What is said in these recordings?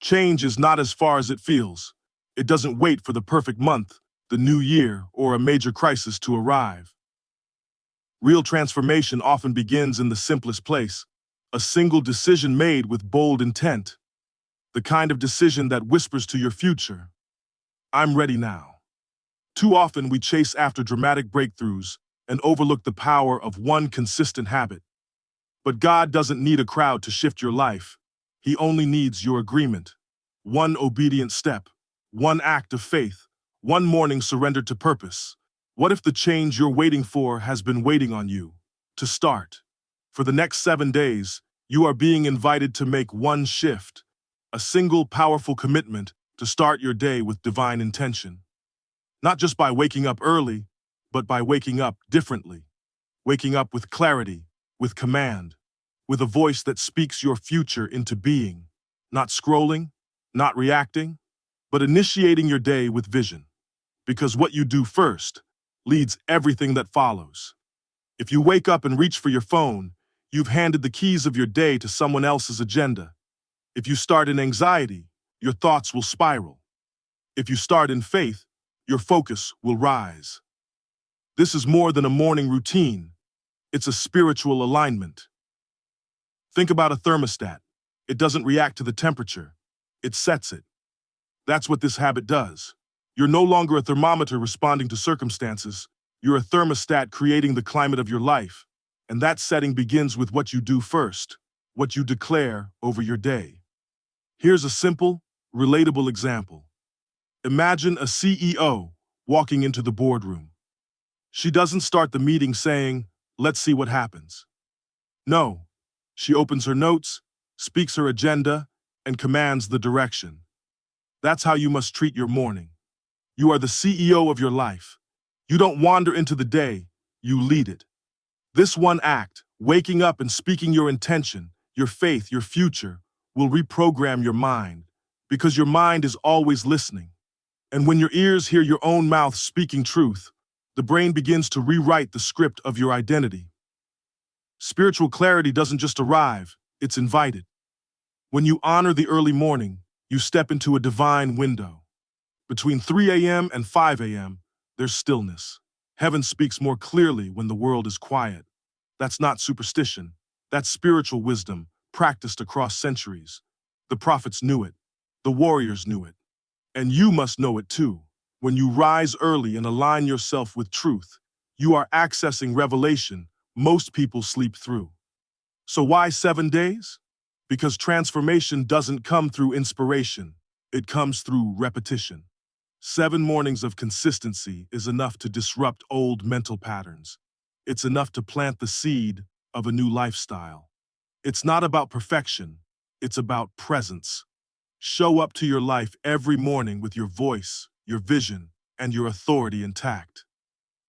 Change is not as far as it feels. It doesn't wait for the perfect month, the new year, or a major crisis to arrive. Real transformation often begins in the simplest place, a single decision made with bold intent, the kind of decision that whispers to your future, "I'm ready now." Too often we chase after dramatic breakthroughs and overlook the power of one consistent habit. But God doesn't need a crowd to shift your life. He only needs your agreement. One obedient step, one act of faith, one morning surrendered to purpose. What if the change you're waiting for has been waiting on you to start? For the next 7 days, you are being invited to make one shift, a single powerful commitment to start your day with divine intention. Not just by waking up early, but by waking up differently. Waking up with clarity, with command, with a voice that speaks your future into being. Not scrolling, not reacting, but initiating your day with vision. Because what you do first leads everything that follows. If you wake up and reach for your phone, you've handed the keys of your day to someone else's agenda. If you start in anxiety, your thoughts will spiral. If you start in faith, your focus will rise. This is more than a morning routine. It's a spiritual alignment. Think about a thermostat. It doesn't react to the temperature. It sets it. That's what this habit does. You're no longer a thermometer responding to circumstances. You're a thermostat creating the climate of your life. And that setting begins with what you do first, what you declare over your day. Here's a simple, relatable example. Imagine a CEO walking into the boardroom. She doesn't start the meeting saying, "Let's see what happens." No, she opens her notes, speaks her agenda, and commands the direction. That's how you must treat your morning. You are the CEO of your life. You don't wander into the day, you lead it. This one act, waking up and speaking your intention, your faith, your future, will reprogram your mind, because your mind is always listening. And when your ears hear your own mouth speaking truth, the brain begins to rewrite the script of your identity. Spiritual clarity doesn't just arrive, it's invited. When you honor the early morning, you step into a divine window. Between 3 a.m. and 5 a.m., there's stillness. Heaven speaks more clearly when the world is quiet. That's not superstition. That's spiritual wisdom, practiced across centuries. The prophets knew it. The warriors knew it. And you must know it too. When you rise early and align yourself with truth, you are accessing revelation most people sleep through. So why 7 days? Because transformation doesn't come through inspiration. It comes through repetition. 7 mornings of consistency is enough to disrupt old mental patterns. It's enough to plant the seed of a new lifestyle. It's not about perfection. It's about presence. Show up to your life every morning with your voice, your vision, and your authority intact.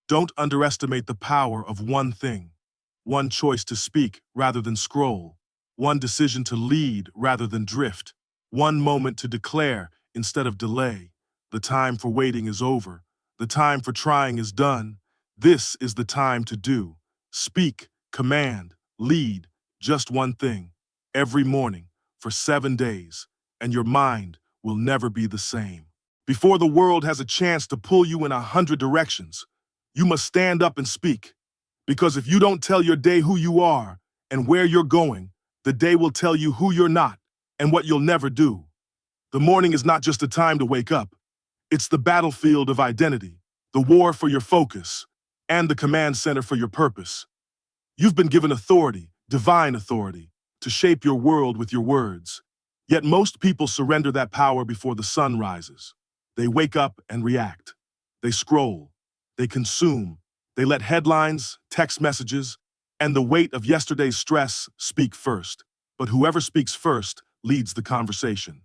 Don't underestimate the power of one thing. One choice to speak rather than scroll. One decision to lead rather than drift. One moment to declare instead of delay. The time for waiting is over. The time for trying is done. This is the time to do. Speak, command, lead, just one thing. Every morning, for 7 days, and your mind will never be the same. Before the world has a chance to pull you in 100 directions, you must stand up and speak. Because if you don't tell your day who you are and where you're going, the day will tell you who you're not and what you'll never do. The morning is not just a time to wake up. It's the battlefield of identity, the war for your focus, and the command center for your purpose. You've been given authority, divine authority, to shape your world with your words. Yet most people surrender that power before the sun rises. They wake up and react. They scroll. They consume. They let headlines, text messages, and the weight of yesterday's stress speak first. But whoever speaks first leads the conversation.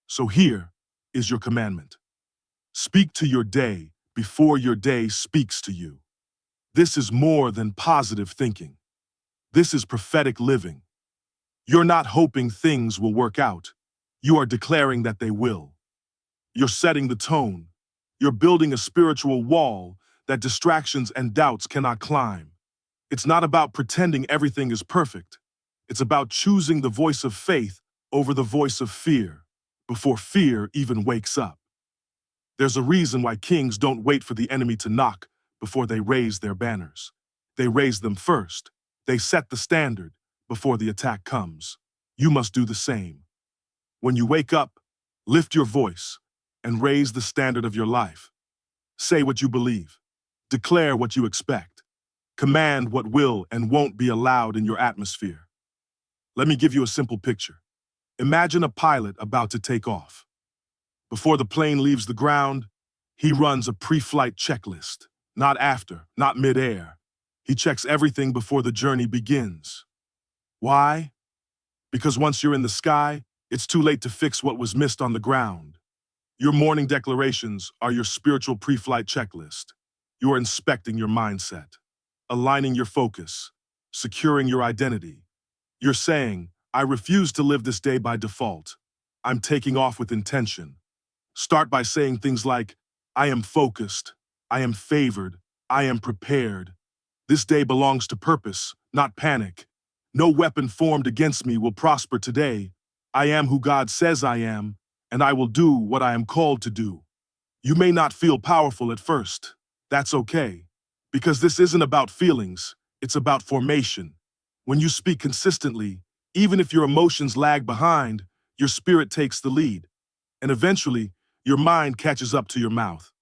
So here is your commandment. Speak to your day before your day speaks to you. This is more than positive thinking. This is prophetic living. You're not hoping things will work out. You are declaring that they will. You're setting the tone. You're building a spiritual wall that distractions and doubts cannot climb. It's not about pretending everything is perfect. It's about choosing the voice of faith over the voice of fear. before fear even wakes up. There's a reason why kings don't wait for the enemy to knock before they raise their banners. They raise them first. They set the standard before the attack comes. You must do the same. When you wake up, lift your voice and raise the standard of your life. Say what you believe. Declare what you expect. Command what will and won't be allowed in your atmosphere. Let me give you a simple picture. Imagine a pilot about to take off. Before the plane leaves the ground, he runs a pre-flight checklist. Not after, not mid-air. He checks everything before the journey begins. Why? Because once you're in the sky, it's too late to fix what was missed on the ground. Your morning declarations are your spiritual pre-flight checklist. You are inspecting your mindset, aligning your focus, securing your identity. You're saying, I refuse to live this day by default. I'm taking off with intention. Start by saying things like, I am focused, I am favored, I am prepared. This day belongs to purpose, not panic. No weapon formed against me will prosper today. I am who God says I am, and I will do what I am called to do. You may not feel powerful at first. That's okay, because this isn't about feelings, it's about formation. When you speak consistently, even if your emotions lag behind, your spirit takes the lead, and eventually, your mind catches up to your mouth.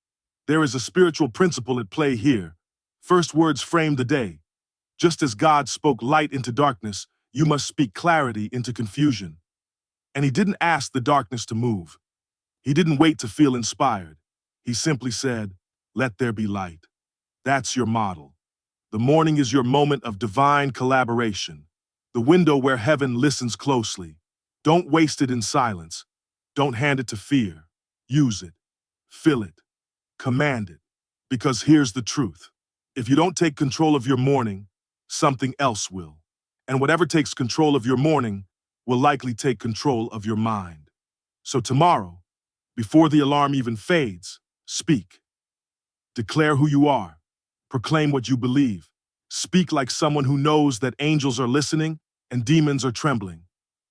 There is a spiritual principle at play here. First words frame the day. Just as God spoke light into darkness, you must speak clarity into confusion. And he didn't ask the darkness to move. He didn't wait to feel inspired. He simply said, let there be light. That's your model. The morning is your moment of divine collaboration, the window where heaven listens closely. Don't waste it in silence. Don't hand it to fear. Use it. Fill it. Command it. Because here's the truth. If you don't take control of your morning, something else will. And whatever takes control of your morning will likely take control of your mind. So tomorrow, before the alarm even fades, speak. Declare who you are. Proclaim what you believe. Speak like someone who knows that angels are listening and demons are trembling.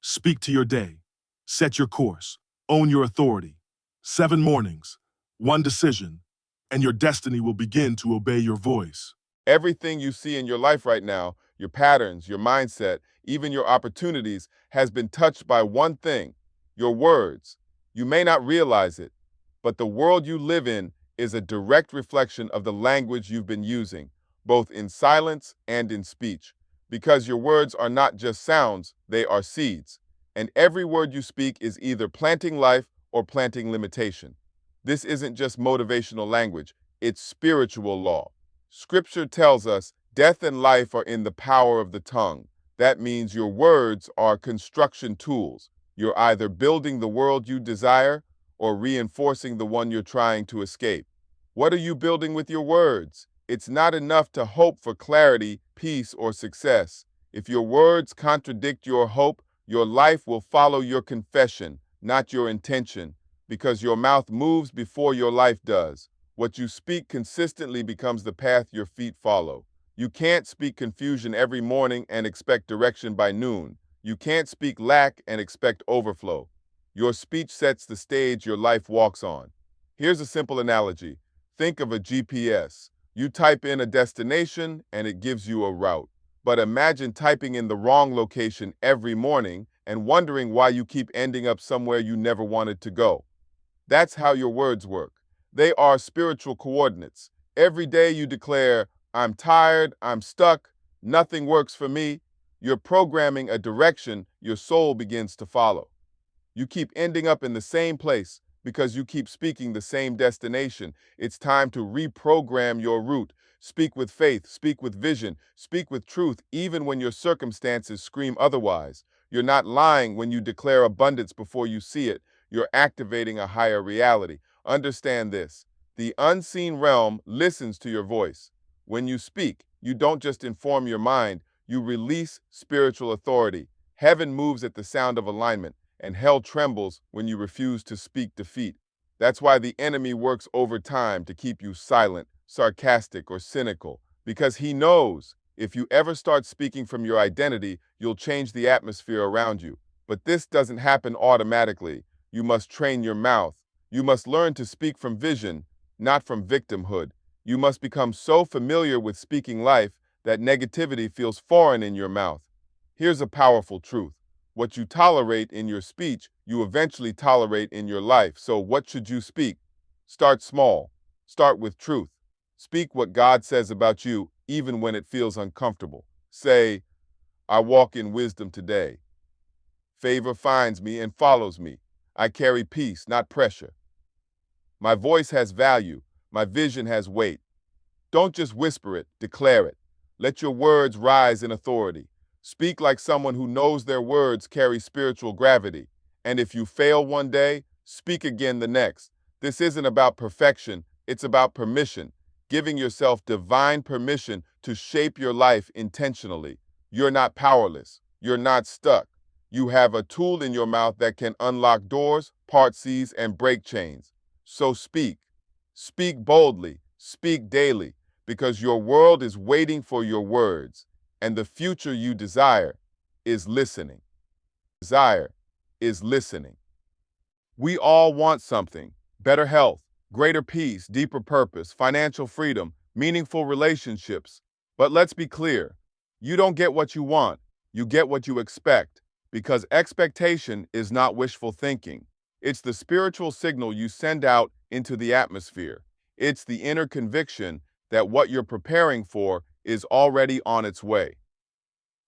Speak to your day. Set your course. Own your authority. 7 mornings, 1 decision, and your destiny will begin to obey your voice. Everything you see in your life right now, your patterns, your mindset, even your opportunities, has been touched by one thing, your words. You may not realize it, but the world you live in is a direct reflection of the language you've been using, both in silence and in speech. Because your words are not just sounds, they are seeds. And every word you speak is either planting life or planting limitation. This isn't just motivational language, it's spiritual law. Scripture tells us death and life are in the power of the tongue. That means your words are construction tools. You're either building the world you desire or reinforcing the one you're trying to escape. What are you building with your words? It's not enough to hope for clarity, peace, or success. If your words contradict your hope, your life will follow your confession, not your intention, because your mouth moves before your life does. What you speak consistently becomes the path your feet follow. You can't speak confusion every morning and expect direction by noon. You can't speak lack and expect overflow. Your speech sets the stage your life walks on. Here's a simple analogy. Think of a GPS. You type in a destination and it gives you a route. But imagine typing in the wrong location every morning and wondering why you keep ending up somewhere you never wanted to go. That's how your words work. They are spiritual coordinates. Every day you declare, I'm tired, I'm stuck, nothing works for me. You're programming a direction your soul begins to follow. You keep ending up in the same place because you keep speaking the same destination. It's time to reprogram your route. Speak with faith, speak with vision, speak with truth, even when your circumstances scream otherwise. You're not lying when you declare abundance before you see it. You're activating a higher reality. Understand this. The unseen realm listens to your voice. When you speak, you don't just inform your mind, you release spiritual authority. Heaven moves at the sound of alignment, and hell trembles when you refuse to speak defeat. That's why the enemy works overtime to keep you silent, sarcastic, or cynical, because he knows if you ever start speaking from your identity, you'll change the atmosphere around you. But this doesn't happen automatically. You must train your mouth. You must learn to speak from vision, not from victimhood. You must become so familiar with speaking life that negativity feels foreign in your mouth. Here's a powerful truth. What you tolerate in your speech, you eventually tolerate in your life. So what should you speak? Start small. Start with truth. Speak what God says about you, even when it feels uncomfortable. Say, I walk in wisdom today. Favor finds me and follows me. I carry peace, not pressure. My voice has value. My vision has weight. Don't just whisper it, declare it. Let your words rise in authority. Speak like someone who knows their words carry spiritual gravity. And if you fail one day, speak again the next. This isn't about perfection, it's about permission, giving yourself divine permission to shape your life intentionally. You're not powerless. You're not stuck. You have a tool in your mouth that can unlock doors, part seas, and break chains. So speak. Speak boldly. Speak daily, because your world is waiting for your words, and the future you desire is listening. Desire is listening. We all want something: better health, greater peace, deeper purpose, financial freedom, meaningful relationships. But let's be clear, you don't get what you want, you get what you expect, because expectation is not wishful thinking. It's the spiritual signal you send out into the atmosphere. It's the inner conviction that what you're preparing for is already on its way.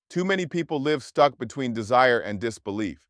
Too many people live stuck between desire and disbelief.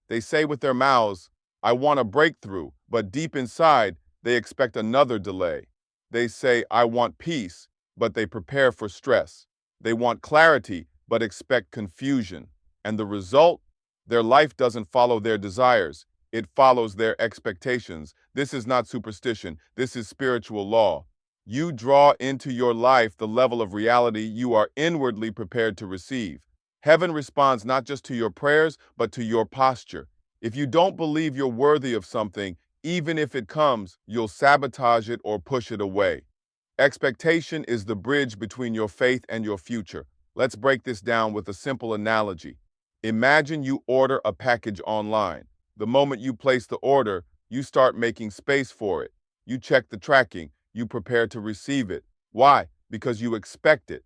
They say with their mouths, I want a breakthrough, but deep inside, they expect another delay. They say, I want peace, but they prepare for stress. They want clarity, but expect confusion. And the result? Their life doesn't follow their desires. It follows their expectations. This is not superstition. This is spiritual law. You draw into your life the level of reality you are inwardly prepared to receive. Heaven responds not just to your prayers, but to your posture. If you don't believe you're worthy of something, even if it comes, you'll sabotage it or push it away. Expectation is the bridge between your faith and your future. Let's break this down with a simple analogy. Imagine you order a package online. The moment you place the order, you start making space for it. You check the tracking. You prepare to receive it. Why? Because you expect it.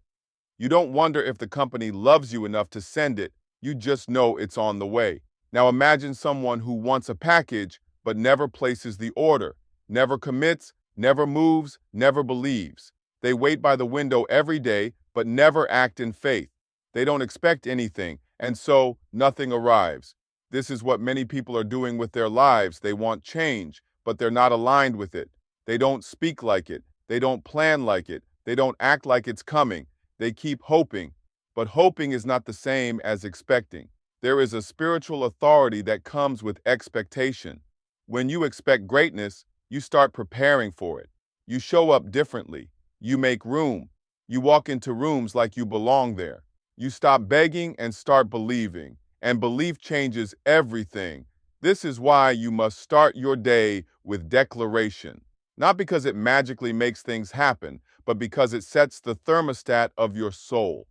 You don't wonder if the company loves you enough to send it. You just know it's on the way. Now imagine someone who wants a package but never places the order, never commits, never moves, never believes. They wait by the window every day but never act in faith. They don't expect anything, and so nothing arrives. This is what many people are doing with their lives. They want change, but they're not aligned with it. They don't speak like it. They don't plan like it. They don't act like it's coming. They keep hoping, but hoping is not the same as expecting. There is a spiritual authority that comes with expectation. When you expect greatness, you start preparing for it. You show up differently. You make room. You walk into rooms like you belong there. You stop begging and start believing, and belief changes everything. This is why you must start your day with declaration. Not because it magically makes things happen, but because it sets the thermostat of your soul.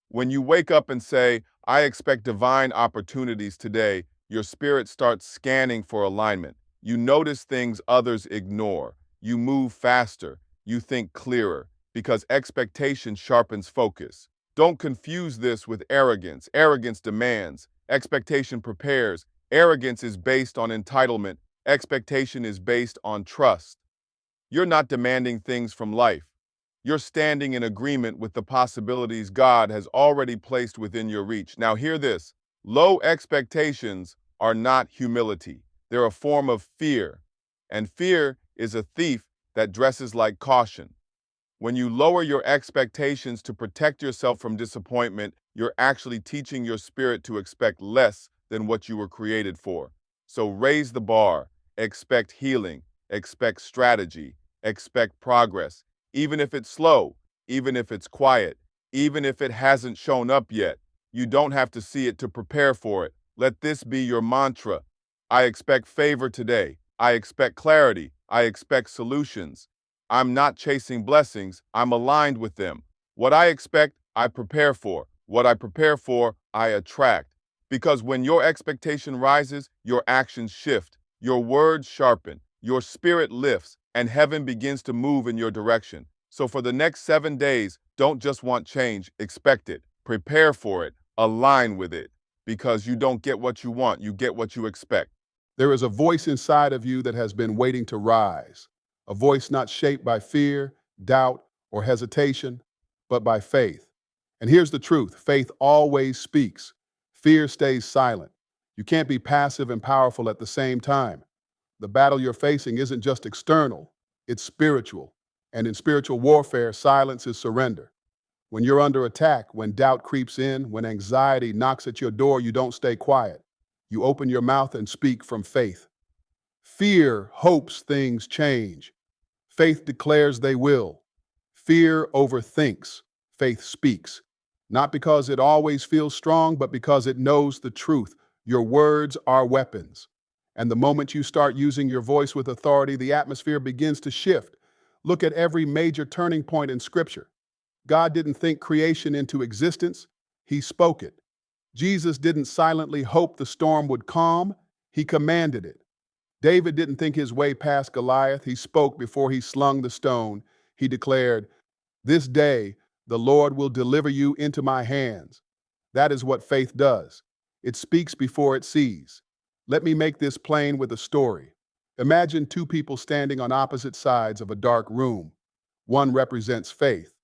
When you wake up and say, I expect divine opportunities today, your spirit starts scanning for alignment. You notice things others ignore. You move faster. You think clearer, because expectation sharpens focus. Don't confuse this with arrogance. Arrogance demands. Expectation prepares. Arrogance is based on entitlement. Expectation is based on trust. You're not demanding things from life. You're standing in agreement with the possibilities God has already placed within your reach. Now, hear this. Low expectations are not humility. They're a form of fear. And fear is a thief that dresses like caution. When you lower your expectations to protect yourself from disappointment, you're actually teaching your spirit to expect less than what you were created for. So raise the bar. Expect healing. Expect strategy. Expect progress. Even if it's slow, even if it's quiet, even if it hasn't shown up yet, you don't have to see it to prepare for it. Let this be your mantra. I expect favor today. I expect clarity. I expect solutions. I'm not chasing blessings. I'm aligned with them. What I expect, I prepare for. What I prepare for, I attract. Because when your expectation rises, your actions shift, your words sharpen, your spirit lifts, and heaven begins to move in your direction. So for the next 7 days, don't just want change, expect it, prepare for it, align with it, because you don't get what you want, you get what you expect. There is a voice inside of you that has been waiting to rise, a voice not shaped by fear, doubt, or hesitation, but by faith. And here's the truth: faith always speaks, fear stays silent. You can't be passive and powerful at the same time. The battle you're facing isn't just external, it's spiritual. And in spiritual warfare, silence is surrender. When you're under attack, when doubt creeps in, when anxiety knocks at your door, you don't stay quiet. You open your mouth and speak from faith. Fear hopes things change. Faith declares they will. Fear overthinks. Faith speaks. Not because it always feels strong, but because it knows the truth. Your words are weapons. And the moment you start using your voice with authority, the atmosphere begins to shift. Look at every major turning point in Scripture. God didn't think creation into existence, He spoke it. Jesus didn't silently hope the storm would calm, He commanded it. David didn't think his way past Goliath, he spoke before he slung the stone. He declared, "This day the Lord will deliver you into my hands." That is what faith does. It speaks before it sees. Let me make this plain with a story. Imagine two people standing on opposite sides of a dark room. One represents faith,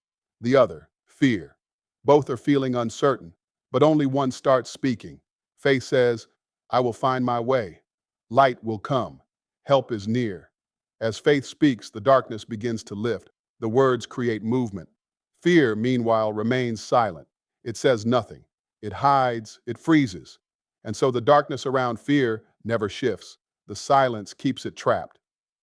the other, fear. Both are feeling uncertain, but only one starts speaking. Faith says, "I will find my way. Light will come. Help is near." As faith speaks, the darkness begins to lift. The words create movement. Fear, meanwhile, remains silent. It says nothing. It hides, it freezes. And so the darkness around fear never shifts. The silence keeps it trapped.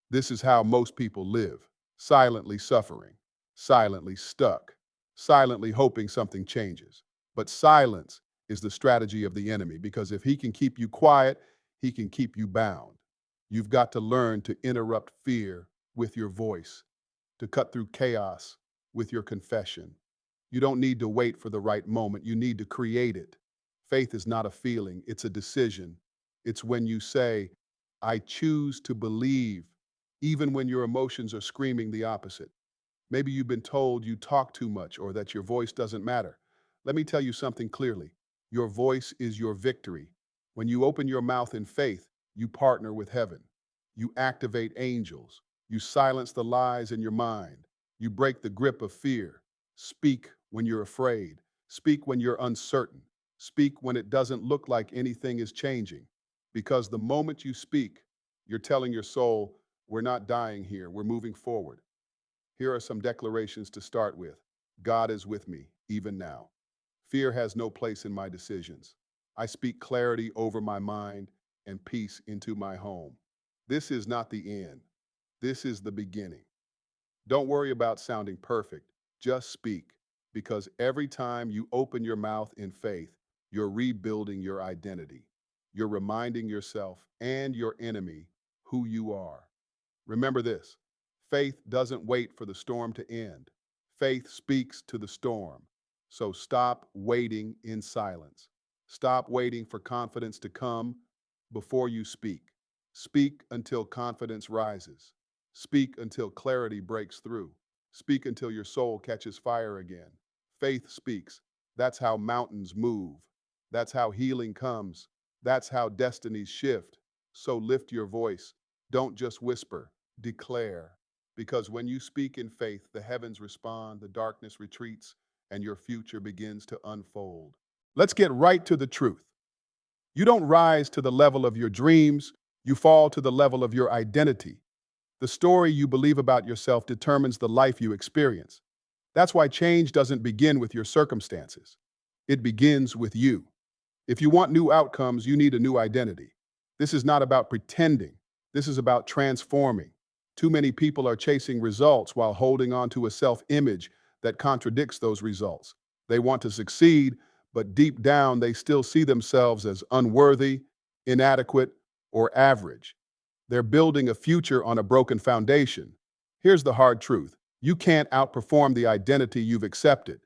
This is how most people live, silently suffering, silently stuck, silently hoping something changes. But silence is the strategy of the enemy, because if he can keep you quiet, he can keep you bound. You've got to learn to interrupt fear with your voice, to cut through chaos with your confession. You don't need to wait for the right moment, you need to create it. Faith is not a feeling, it's a decision. It's when you say, "I choose to believe," even when your emotions are screaming the opposite. Maybe you've been told you talk too much or that your voice doesn't matter. Let me tell you something clearly. Your voice is your victory. When you open your mouth in faith, you partner with heaven. You activate angels. You silence the lies in your mind. You break the grip of fear. Speak when you're afraid. Speak when you're uncertain. Speak when it doesn't look like anything is changing. Because the moment you speak, you're telling your soul, "We're not dying here, we're moving forward." Here are some declarations to start with. God is with me, even now. Fear has no place in my decisions. I speak clarity over my mind and peace into my home. This is not the end. This is the beginning. Don't worry about sounding perfect. Just speak, because every time you open your mouth in faith, you're rebuilding your identity. You're reminding yourself and your enemy who you are. Remember this: faith doesn't wait for the storm to end. Faith speaks to the storm. So stop waiting in silence. Stop waiting for confidence to come before you speak. Speak until confidence rises. Speak until clarity breaks through. Speak until your soul catches fire again. Faith speaks. That's how mountains move. That's how healing comes. That's how destinies shift. So lift your voice. Don't just whisper, declare. Because when you speak in faith, the heavens respond, the darkness retreats, and your future begins to unfold. Let's get right to the truth. You don't rise to the level of your dreams, you fall to the level of your identity. The story you believe about yourself determines the life you experience. That's why change doesn't begin with your circumstances. It begins with you. If you want new outcomes, you need a new identity. This is not about pretending. This is about transforming. Too many people are chasing results while holding on to a self-image that contradicts those results. They want to succeed, but deep down they still see themselves as unworthy, inadequate, or average. They're building a future on a broken foundation. Here's the hard truth: you can't outperform the identity you've accepted,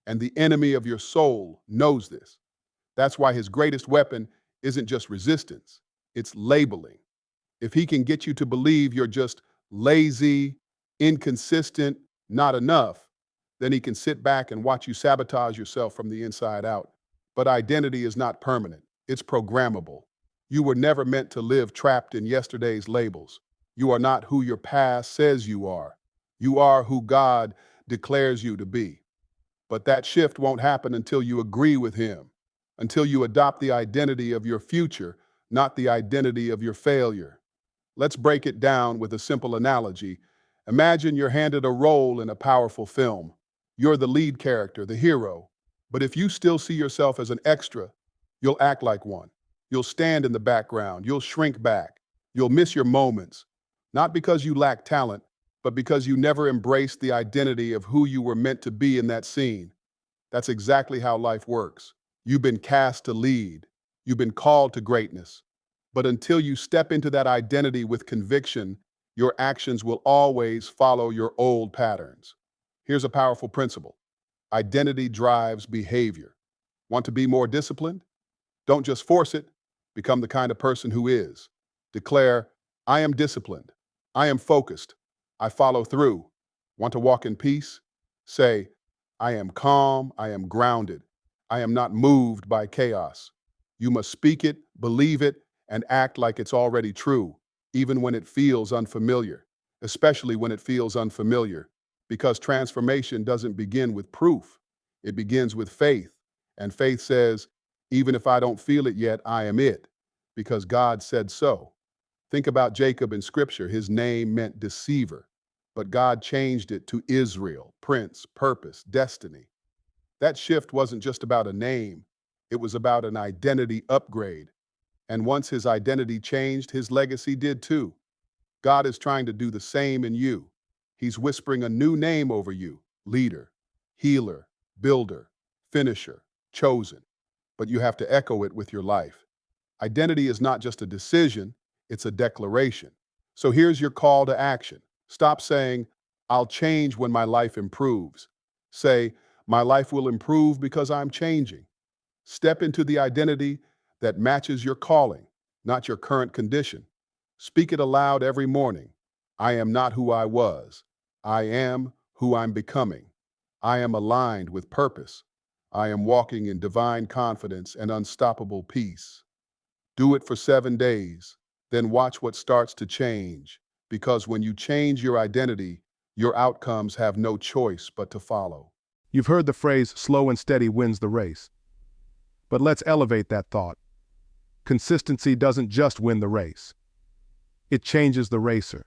and the enemy of your soul knows this. That's why his greatest weapon isn't just resistance, it's labeling. If he can get you to believe you're just lazy, inconsistent, not enough, then he can sit back and watch you sabotage yourself from the inside out. But identity is not permanent, it's programmable. You were never meant to live trapped in yesterday's labels. You are not who your past says you are. You are who God declares you to be. But that shift won't happen until you agree with him, until you adopt the identity of your future, not the identity of your failure. Let's break it down with a simple analogy. Imagine you're handed a role in a powerful film. You're the lead character, the hero. But if you still see yourself as an extra, you'll act like one. You'll stand in the background. You'll shrink back. You'll miss your moments. Not because you lack talent, but because you never embraced the identity of who you were meant to be in that scene. That's exactly how life works. You've been cast to lead. You've been called to greatness. But until you step into that identity with conviction, your actions will always follow your old patterns. Here's a powerful principle. Identity drives behavior. Want to be more disciplined? Don't just force it. Become the kind of person who is. Declare, I am disciplined. I am focused. I follow through. Want to walk in peace? Say, I am calm. I am grounded. I am not moved by chaos. You must speak it, believe it, and act like it's already true, even when it feels unfamiliar, especially when it feels unfamiliar, because transformation doesn't begin with proof. It begins with faith. And faith says, even if I don't feel it yet, I am it, because God said so. Think about Jacob in Scripture. His name meant deceiver, but God changed it to Israel, prince, purpose, destiny. That shift wasn't just about a name, it was about an identity upgrade. And once his identity changed, his legacy did too. God is trying to do the same in you. He's whispering a new name over you: leader, healer, builder, finisher, chosen. But you have to echo it with your life. Identity is not just a decision, it's a declaration. So here's your call to action. Stop saying, I'll change when my life improves. Say, my life will improve because I'm changing. Step into the identity that matches your calling, not your current condition. Speak it aloud every morning. I am not who I was. I am who I'm becoming. I am aligned with purpose. I am walking in divine confidence and unstoppable peace. Do it for 7 days, then watch what starts to change. Because when you change your identity, your outcomes have no choice but to follow. You've heard the phrase, slow and steady wins the race. But let's elevate that thought. Consistency doesn't just win the race. It changes the racer.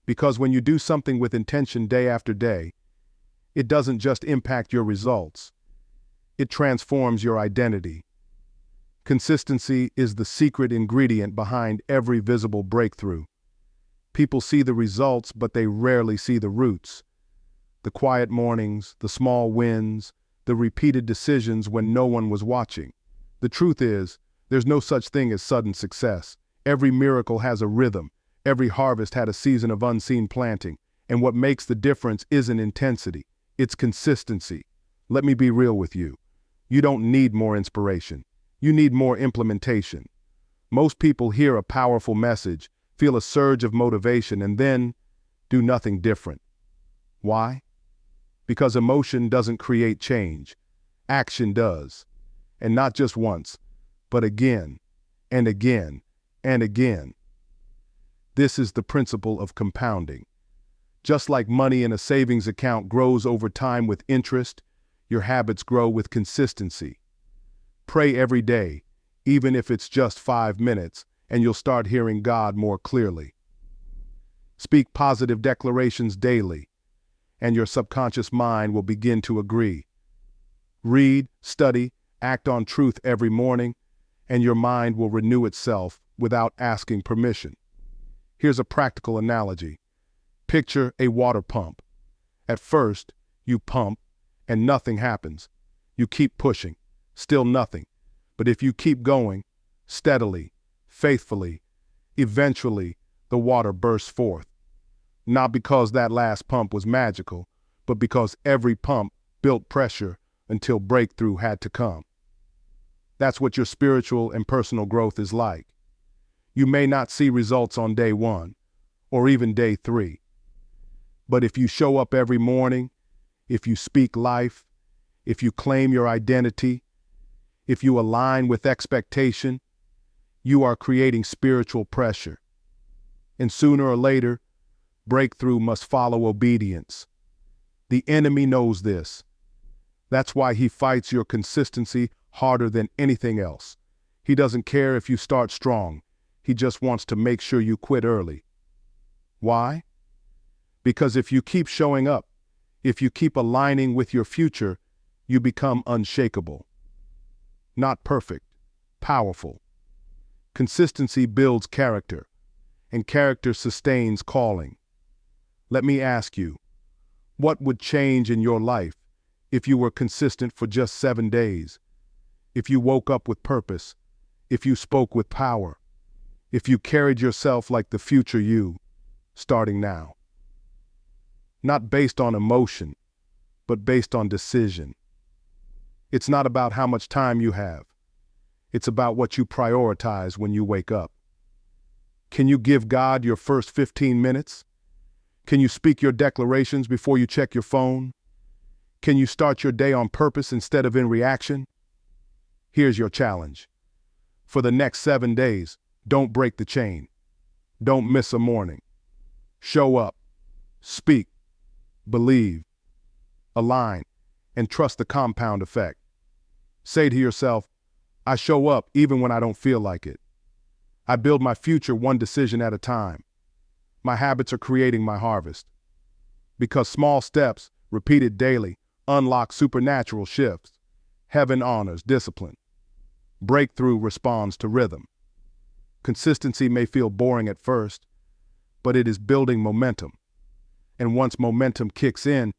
Because when you do something with intention day after day, it doesn't just impact your results. It transforms your identity. Consistency is the secret ingredient behind every visible breakthrough. People see the results, but they rarely see the roots. The quiet mornings, the small wins, the repeated decisions when no one was watching. The truth is, there's no such thing as sudden success. Every miracle has a rhythm. Every harvest had a season of unseen planting. And what makes the difference isn't intensity, it's consistency. Let me be real with you. You don't need more inspiration. You need more implementation. Most people hear a powerful message, feel a surge of motivation, and then do nothing different. Why? Because emotion doesn't create change. Action does. And not just once, but again, and again, and again. This is the principle of compounding. Just like money in a savings account grows over time with interest, your habits grow with consistency. Pray every day, even if it's just 5 minutes, and you'll start hearing God more clearly. Speak positive declarations daily, and your subconscious mind will begin to agree. Read, study, act on truth every morning, and your mind will renew itself without asking permission. Here's a practical analogy. Picture a water pump. At first, you pump, and nothing happens. You keep pushing, still nothing. But if you keep going, steadily, faithfully, eventually, the water bursts forth. Not because that last pump was magical, but because every pump built pressure until breakthrough had to come. That's what your spiritual and personal growth is like. You may not see results on day 1 or even day 3. But if you show up every morning, if you speak life, if you claim your identity, if you align with expectation, you are creating spiritual pressure. And sooner or later, breakthrough must follow obedience. The enemy knows this. That's why he fights your consistency harder than anything else. He doesn't care if you start strong. He just wants to make sure you quit early. Why? Because if you keep showing up, if you keep aligning with your future, you become unshakable. Not perfect, powerful. Consistency builds character, and character sustains calling. Let me ask you, what would change in your life if you were consistent for just 7 days? If you woke up with purpose, if you spoke with power, if you carried yourself like the future you, starting now. Not based on emotion, but based on decision. It's not about how much time you have. It's about what you prioritize when you wake up. Can you give God your first 15 minutes? Can you speak your declarations before you check your phone? Can you start your day on purpose instead of in reaction? Here's your challenge. For the next 7 days, don't break the chain. Don't miss a morning. Show up, speak, believe, align, and trust the compound effect. Say to yourself, I show up even when I don't feel like it. I build my future one decision at a time. My habits are creating my harvest. Because small steps, repeated daily, unlock supernatural shifts. Heaven honors discipline. Breakthrough responds to rhythm. Consistency may feel boring at first, but it is building momentum. And once momentum kicks in,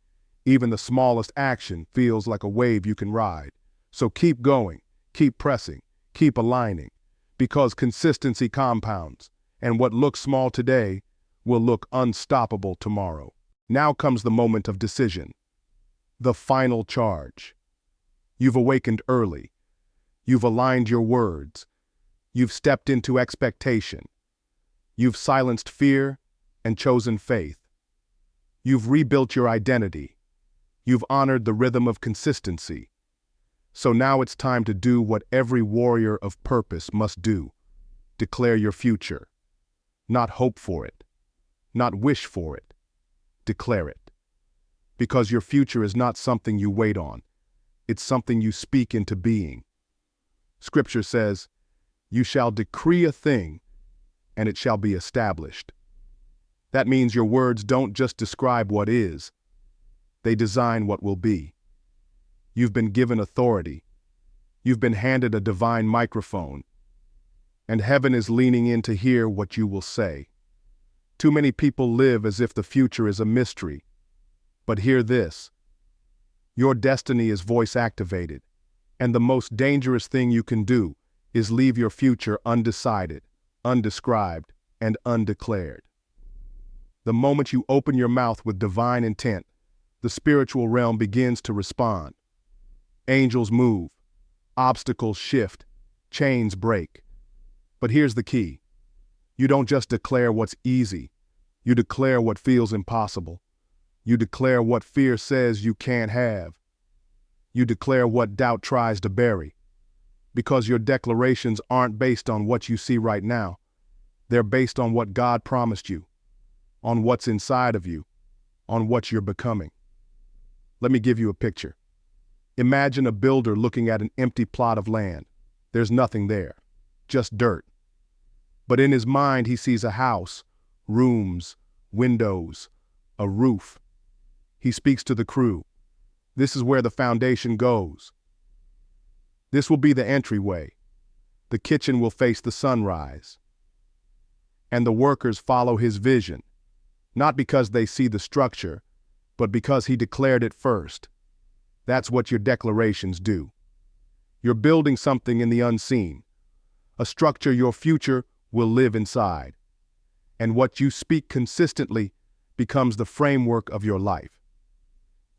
even the smallest action feels like a wave you can ride. So keep going, keep pressing, keep aligning, because consistency compounds, and what looks small today will look unstoppable tomorrow. Now comes the moment of decision. The final charge. You've awakened early. You've aligned your words. You've stepped into expectation. You've silenced fear and chosen faith. You've rebuilt your identity. You've honored the rhythm of consistency. So now it's time to do what every warrior of purpose must do. Declare your future. Not hope for it. Not wish for it. Declare it. Because your future is not something you wait on. It's something you speak into being. Scripture says, "You shall decree a thing, and it shall be established." That means your words don't just describe what is, they design what will be. You've been given authority. You've been handed a divine microphone. And heaven is leaning in to hear what you will say. Too many people live as if the future is a mystery. But hear this. Your destiny is voice activated. And the most dangerous thing you can do is leave your future undecided, undescribed, and undeclared. The moment you open your mouth with divine intent, the spiritual realm begins to respond. Angels move, obstacles shift, chains break. But here's the key. You don't just declare what's easy. You declare what feels impossible. You declare what fear says you can't have. You declare what doubt tries to bury. Because your declarations aren't based on what you see right now. They're based on what God promised you, on what's inside of you, on what you're becoming. Let me give you a picture. Imagine a builder looking at an empty plot of land. There's nothing there, just dirt. But in his mind, he sees a house, rooms, windows, a roof. He speaks to the crew. This is where the foundation goes. This will be the entryway. The kitchen will face the sunrise. And the workers follow his vision, not because they see the structure, but because he declared it first. That's what your declarations do. You're building something in the unseen, a structure your future will live inside. And what you speak consistently becomes the framework of your life.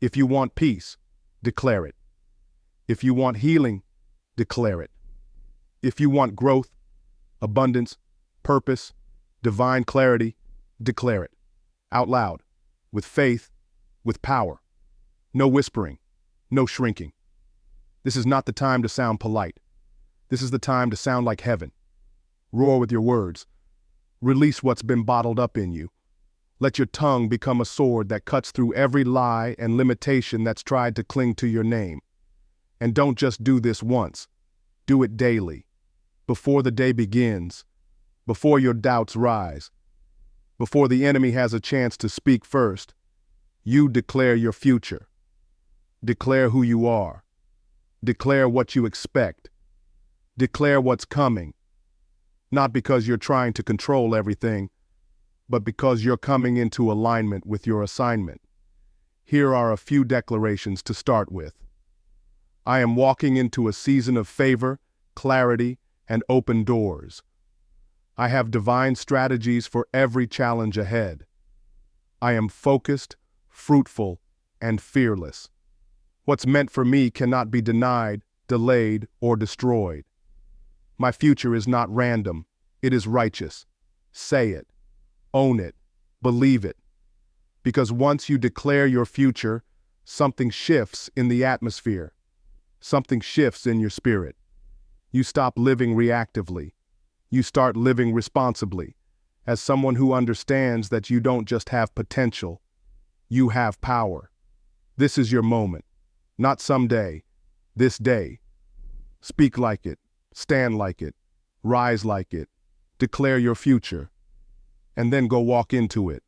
If you want peace, declare it. If you want healing, declare it. If you want growth, abundance, purpose, divine clarity, declare it. Out loud, with faith, with power. No whispering, no shrinking. This is not the time to sound polite. This is the time to sound like heaven. Roar with your words. Release what's been bottled up in you. Let your tongue become a sword that cuts through every lie and limitation that's tried to cling to your name. And don't just do this once. Do it daily. Before the day begins, before your doubts rise, before the enemy has a chance to speak first, you declare your future. Declare who you are. Declare what you expect. Declare what's coming. Not because you're trying to control everything, but because you're coming into alignment with your assignment. Here are a few declarations to start with. I am walking into a season of favor, clarity, and open doors. I have divine strategies for every challenge ahead. I am focused, fruitful, and fearless. What's meant for me cannot be denied, delayed, or destroyed. My future is not random, it is righteous. Say it, own it, believe it. Because once you declare your future, something shifts in the atmosphere. Something shifts in your spirit. You stop living reactively. You start living responsibly, as someone who understands that you don't just have potential, you have power. This is your moment, not someday, this day. Speak like it, stand like it, rise like it, declare your future, and then go walk into it.